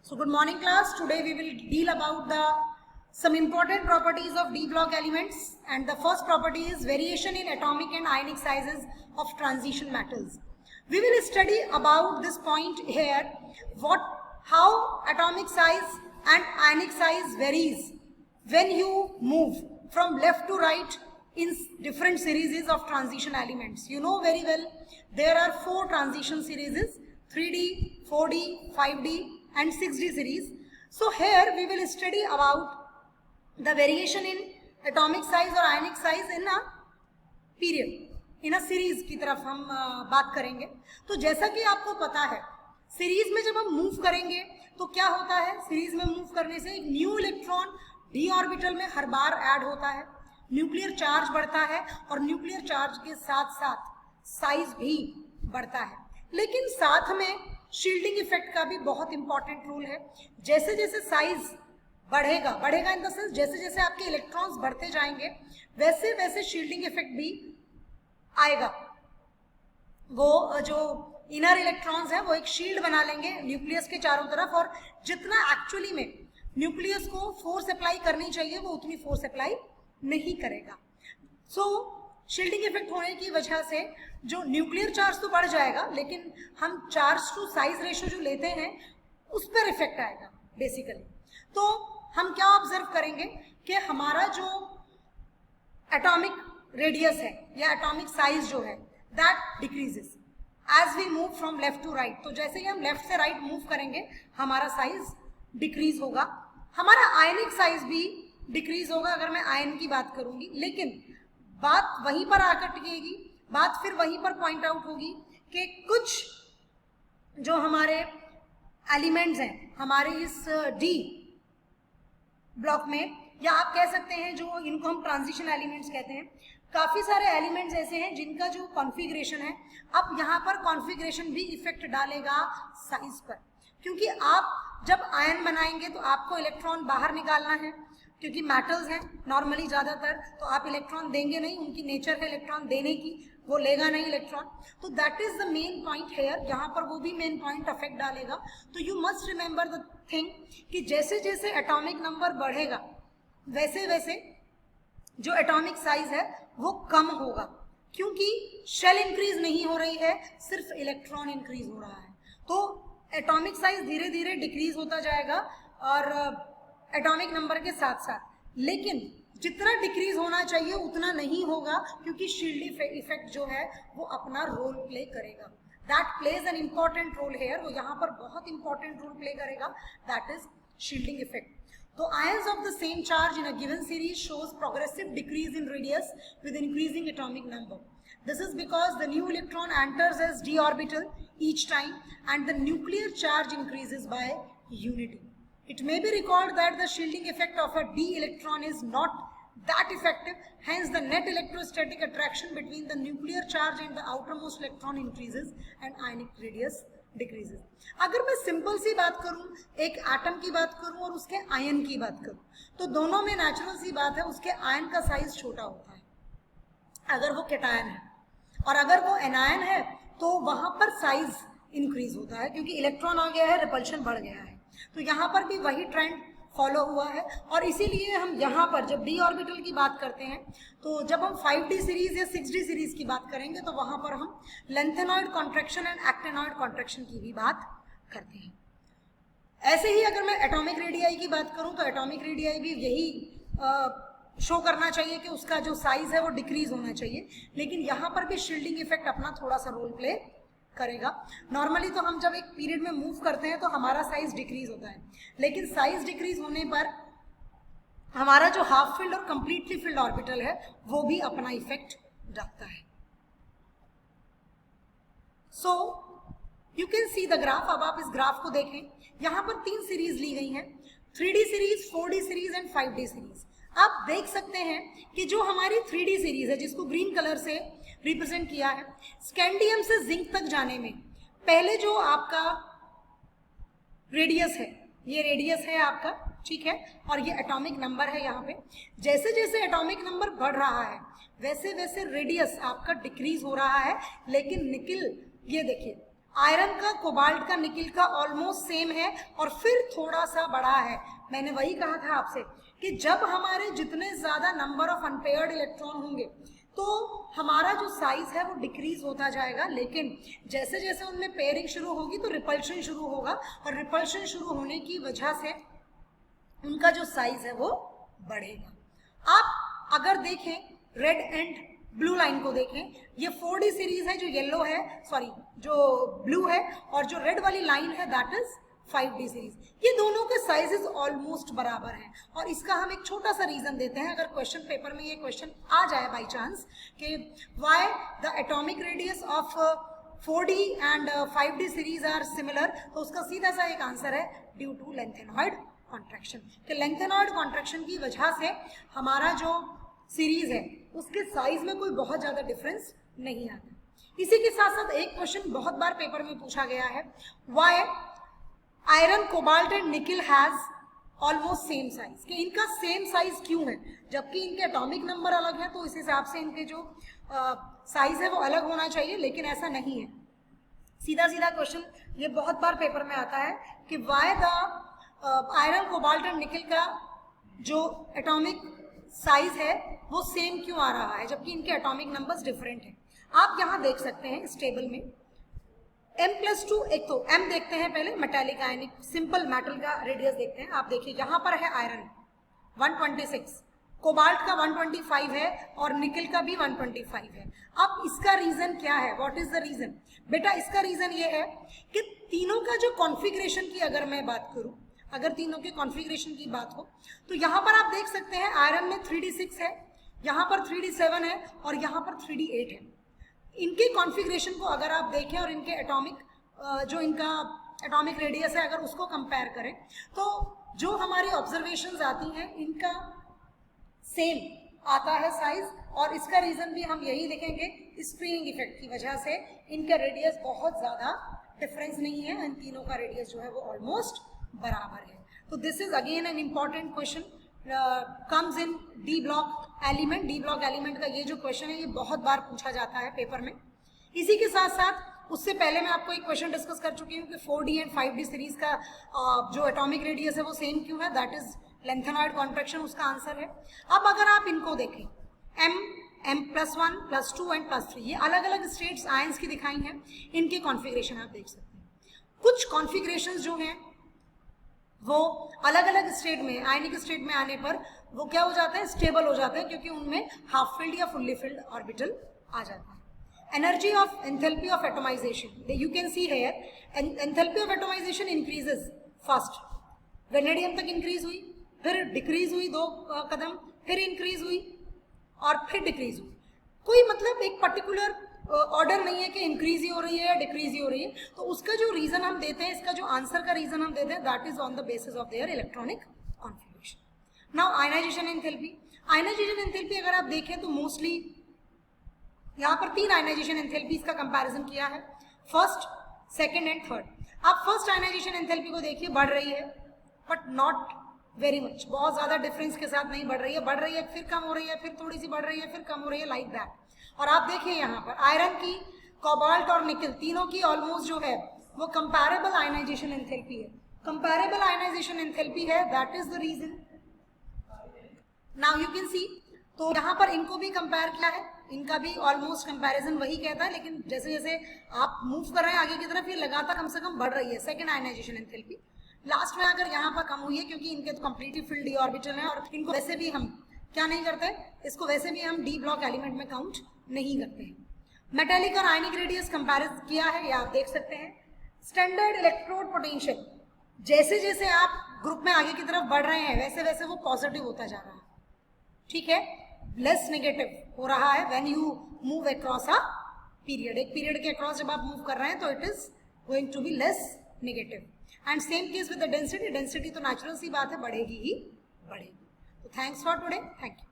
So good morning class. Today we will deal about some important properties of d block elements, and the first property is variation in atomic and ionic sizes of transition metals. We will study about this point here, how atomic size and ionic size varies when you move from left to right in different series of transition elements. You know very well there are 4 transition series: 3D, 4D, 5D and 6D series. So here we will study about the variation in atomic size और ionic size in a period, in a series की तरफ हम बात करेंगे. तो जैसा कि आपको पता है, सीरीज में जब हम मूव करेंगे तो क्या होता है, सीरीज में मूव करने से एक न्यू इलेक्ट्रॉन d ऑर्बिटल में हर बार ऐड होता है, न्यूक्लियर चार्ज बढ़ता है और न्यूक्लियर चार्ज के साथ साथ साइज भी बढ़ता है. लेकिन साथ में शील्डिंग इफेक्ट का भी बहुत इंपॉर्टेंट रोल है. जैसे जैसे साइज बढ़ेगा इन द सेंस जैसे जैसे आपके इलेक्ट्रॉन्स बढ़ते जाएंगे वैसे वैसे शील्डिंग इफेक्ट भी आएगा. वो जो इनर इलेक्ट्रॉन्स हैं वो एक शील्ड बना लेंगे न्यूक्लियस के चारों तरफ, और जितना एक्चुअली में न्यूक्लियस को फोर्स अप्लाई करनी चाहिए वो उतनी फोर्स अप्लाई नहीं करेगा. सो शील्डिंग इफेक्ट होने की वजह से जो न्यूक्लियर चार्ज तो बढ़ जाएगा, लेकिन हम चार्ज टू साइज रेशियो जो लेते हैं उस पर इफेक्ट आएगा बेसिकली. तो हम क्या ऑब्जर्व करेंगे कि हमारा जो एटॉमिक रेडियस है या एटॉमिक साइज जो है that decreases as we move from left to right. तो जैसे ही हम लेफ्ट से राइट मूव करेंगे हमारा साइज डिक्रीज होगा, हमारा आयनिक साइज भी डिक्रीज होगा अगर मैं आयन की बात करूंगी. लेकिन बात वहीं पर आकर टिकेगी, बात फिर वहीं पर पॉइंट आउट होगी कि कुछ जो हमारे एलिमेंट्स हैं हमारे इस डी ब्लॉक में, या आप कह सकते हैं जो इनको हम ट्रांजिशन एलिमेंट्स कहते हैं, काफ़ी सारे एलिमेंट्स ऐसे हैं जिनका जो कॉन्फ़िगरेशन है, अब यहाँ पर कॉन्फ़िगरेशन भी इफेक्ट डालेगा साइज पर. क्योंकि आप जब आयन बनाएंगे तो आपको इलेक्ट्रॉन बाहर निकालना है, क्योंकि मेटल्स हैं नॉर्मली ज़्यादातर, तो आप इलेक्ट्रॉन देंगे नहीं, उनकी नेचर है इलेक्ट्रॉन देने की, वो लेगा नहीं इलेक्ट्रॉन. तो that is the main point here, यहाँ पर वो भी मेन पॉइंट अफेक्ट डालेगा. तो you must remember the thing कि जैसे जैसे एटॉमिक नंबर बढ़ेगा वैसे वैसे जो एटॉमिक साइज है वो कम होगा, क्योंकि शेल इंक्रीज नहीं हो रही है, सिर्फ इलेक्ट्रॉन इंक्रीज हो रहा है. तो एटॉमिक साइज धीरे धीरे डिक्रीज होता जाएगा और एटॉमिक नंबर के साथ साथ, लेकिन जितना डिक्रीज होना चाहिए उतना नहीं होगा, क्योंकि शील्ड इफेक्ट जो है वो अपना रोल प्ले करेगा. That plays an important role here, वो यहाँ पर बहुत इंपॉर्टेंट रोल प्ले करेगा, दैट इज शील्डिंग इफेक्ट. तो ions of the same charge in a given series shows progressive decrease in radius with increasing atomic number. This is because the new electron enters as d orbital each time and the nuclear charge increases by unity. It may be recalled that the shielding effect of a d electron is not that effective, hence the net electrostatic attraction between the nuclear charge and the outermost electron increases and ionic radius decreases. अगर मैं simple सी बात करूं, एक atom की बात करूं और उसके आयन की बात करूं, तो दोनों में नेचुरल सी बात है उसके आयन का साइज छोटा होता है अगर वो कैटायन है, और अगर वो एनायन है तो वहां पर साइज इंक्रीज होता है, क्योंकि इलेक्ट्रॉन आ गया है, रिपल्शन बढ़ गया है. तो यहाँ पर भी वही ट्रेंड फॉलो हुआ है, और इसीलिए हम यहाँ पर जब d ऑर्बिटल की बात करते हैं तो जब हम 5d सीरीज या 6d सीरीज की बात करेंगे तो वहाँ पर हम lanthanoid contraction and actinoid contraction की भी बात करते हैं. ऐसे ही अगर मैं एटॉमिक रेडियाई की बात करूँ तो एटॉमिक रेडियाई भी यही शो करना चाहिए कि उसका जो साइज है वो डिक्रीज होना चाहिए, लेकिन यहाँ पर भी शील्डिंग इफेक्ट अपना थोड़ा सा रोल प्ले करेगा. नॉर्मली तो हम जब एक पीरियड में मूव करते हैं तो हमारा साइज डिक्रीज होता है, लेकिन साइज डिक्रीज होने पर हमारा जो हाफ फिल्ड और कंप्लीटली फिल्ड ऑर्बिटल है वो भी अपना इफेक्ट डालता है. So you can see the graph. अब आप इस ग्राफ को देखें, यहाँ पर 3 सीरीज ली गई हैं, 3D series, 4D series and 5D series. आप देख सकते हैं कि जो हमारी 3D सीरीज है जिसको ग्रीन कलर से रिप्रेजेंट किया है, स्कैंडियम से जिंक तक जाने में पहले जो आपका रेडियस है, ये रेडियस है आपका, ठीक है, और ये एटॉमिक नंबर है. यहाँ पे जैसे जैसे एटॉमिक नंबर बढ़ रहा है वैसे वैसे रेडियस आपका डिक्रीज हो रहा है, लेकिन निकिल, ये देखिए आयरन का, कोबाल्ट का, निकिल का ऑलमोस्ट सेम है और फिर थोड़ा सा बड़ा है। मैंने वही कहा था आपसे कि जब हमारे जितने ज्यादा नंबर ऑफ अनपेयर्ड इलेक्ट्रॉन होंगे तो हमारा जो साइज है वो डिक्रीज होता जाएगा, लेकिन जैसे जैसे उनमें पेयरिंग शुरू होगी तो रिपल्शन शुरू होगा और रिपल्शन शुरू होने की वजह से उनका जो साइज है वो बढ़ेगा। आप अगर देखें रेड एंड ब्लू लाइन को देखें, ये 4D सीरीज है जो येलो है, सॉरी जो ब्लू है, और जो रेड वाली लाइन है दैट इज 5D सीरीज। ये दोनों के साइजेस ऑलमोस्ट बराबर हैं और इसका हम एक छोटा सा रीजन देते हैं। अगर क्वेश्चन पेपर में ये क्वेश्चन आ जाए बाय चांस कि why the atomic radius of 4D and 5D series are similar, तो उसका सीधा सा एक आंसर है ड्यू टू लेंथेनॉइड कॉन्ट्रैक्शन। कि लेंथेनॉइड कॉन्ट्रैक्शन की वजह से हमारा जो सीरीज है उसके साइज में कोई बहुत ज्यादा डिफरेंस नहीं आता। इसी के साथ साथ एक क्वेश्चन बहुत बार पेपर में पूछा गया है, why iron, cobalt and nickel has almost same size, कि इनका सेम साइज क्यों है जबकि इनके एटॉमिक नंबर अलग है, तो इस हिसाब से इनके जो साइज है वो अलग होना चाहिए, लेकिन ऐसा नहीं है। सीधा सीधा क्वेश्चन ये बहुत बार पेपर में आता है कि why the iron, cobalt and nickel का जो एटॉमिक साइज है वो सेम क्यों आ रहा है जबकि इनके एटॉमिक नंबर्स डिफरेंट हैं। आप यहाँ देख सकते हैं इस टेबल में M+2, एक तो M देखते हैं पहले, मेटालिक आयनिक सिंपल मेटल का रेडियस देखते हैं। आप देखिए यहाँ पर है आयरन 126, कोबाल्ट का 125 है और निकिल का भी 125 है। अब इसका रीजन क्या है, व्हाट इज द रीजन? बेटा इसका रीजन ये है कि तीनों का जो कॉन्फ़िगरेशन की अगर मैं बात करूं, अगर तीनों के कॉन्फ़िगरेशन की बात हो तो यहाँ पर आप देख सकते हैं आयरन में 3D6 है, यहाँ पर 3D7 है और यहाँ पर 3D8 है। इनके कॉन्फ़िगरेशन को अगर आप देखें और इनके एटॉमिक जो इनका एटॉमिक रेडियस है अगर उसको कंपेयर करें तो जो हमारी ऑब्जर्वेशंस आती हैं इनका सेम आता है साइज, और इसका रीजन भी हम यही लिखेंगे, स्क्रीनिंग इफेक्ट की वजह से इनका रेडियस बहुत ज्यादा डिफरेंस नहीं है, इन तीनों का रेडियस जो है वो ऑलमोस्ट बराबर है। तो this is again an important question comes in D block element. D block element का ये जो क्वेश्चन है ये बहुत बार पूछा जाता है पेपर में। इसी के साथ साथ उससे पहले मैं आपको एक क्वेश्चन डिस्कस कर चुकी हूँ कि 4D एंड 5D सीरीज का जो एटॉमिक रेडियस है वो सेम क्यों है, दैट इज लेंथेनॉइड कॉन्ट्रैक्शन, उसका आंसर है। अब अगर आप इनको देखें M+1, +2 एंड +3, ये अलग अलग स्टेट्स आयंस की दिखाई हैं, इनके कॉन्फ़िगरेशन आप देख सकते हैं। कुछ कॉन्फ़िगरेशंस जो हैं वो अलग अलग स्टेट में, आयनिक स्टेट में आने पर वो क्या हो जाता है, स्टेबल हो जाते हैं, क्योंकि उनमें हाफ फिल्ड या फुल्ली फिल्ड ऑर्बिटल आ जाता है। Energy of enthalpy of atomization, you can see here enthalpy of atomization increases first, vanadium तक इंक्रीज हुई, फिर डिक्रीज हुई 2 कदम, फिर इंक्रीज हुई और फिर डिक्रीज हुई। कोई मतलब एक पर्टिकुलर ऑर्डर नहीं है कि इंक्रीज ही हो रही है या डिक्रीज ही हो रही है। तो उसका जो रीजन हम देते हैं, इसका जो आंसर का रीजन हम देते हैं, that is on the basis of their electronic configuration. Now ionization enthalpy, ionization enthalpy अगर आप देखें तो मोस्टली यहाँ पर 3 आयनाइजेशन एंथैल्पीज का कंपैरिजन किया है, फर्स्ट, सेकंड एंड थर्ड। आप फर्स्ट आयनाइजेशन एंथैल्पी को देखिए, बढ़ रही है बट नॉट वेरी मच, बहुत ज्यादा डिफरेंस के साथ नहीं बढ़ रही है, बढ़ रही है फिर कम हो रही है, फिर थोड़ी सी बढ़ रही है, फिर कम हो रही है, लाइक दैट। और आप देखिए यहाँ पर आयरन की, कोबाल्ट और निकिल तीनों की ऑलमोस्ट जो है वो कंपैरेबल आयनाइजेशन एंथैल्पी है, कंपैरेबल आयनाइजेशन एंथैल्पी है, that is the reason. Now you can see, तो यहाँ पर इनको भी कंपेयर किया है, इनका भी ऑलमोस्ट कंपैरिजन वही कहता है, लेकिन जैसे जैसे आप मूव कर रहे हैं आगे की तरफ ये लगातार कम से कम बढ़ रही है सेकंड आयनाइजेशन एंथैल्पी। लास्ट में अगर यहाँ पर कम हुई है क्योंकि इनके तो कंप्लीटली फिल्ड डी ऑर्बिटल है और इनको वैसे भी हम क्या नहीं करते, इसको वैसे भी हम डी ब्लॉक एलिमेंट में काउंट नहीं करते हैं। मेटालिक और आयनिक रेडियस कंपैरिजन किया है, ये आप देख सकते हैं। स्टैंडर्ड इलेक्ट्रोड पोटेंशियल, जैसे जैसे आप ग्रुप में आगे की तरफ बढ़ रहे हैं वैसे वैसे वो पॉजिटिव होता जा रहा है, ठीक है, लेस नेगेटिव हो रहा है when you move across a period. एक पीरियड के अक्रॉस जब आप मूव कर रहे हैं तो it is going to be less negative. And same case with the density, density तो नेचुरल सी बात है, बढ़ेगी ही बढ़ेगी। तो thanks for today, thank you.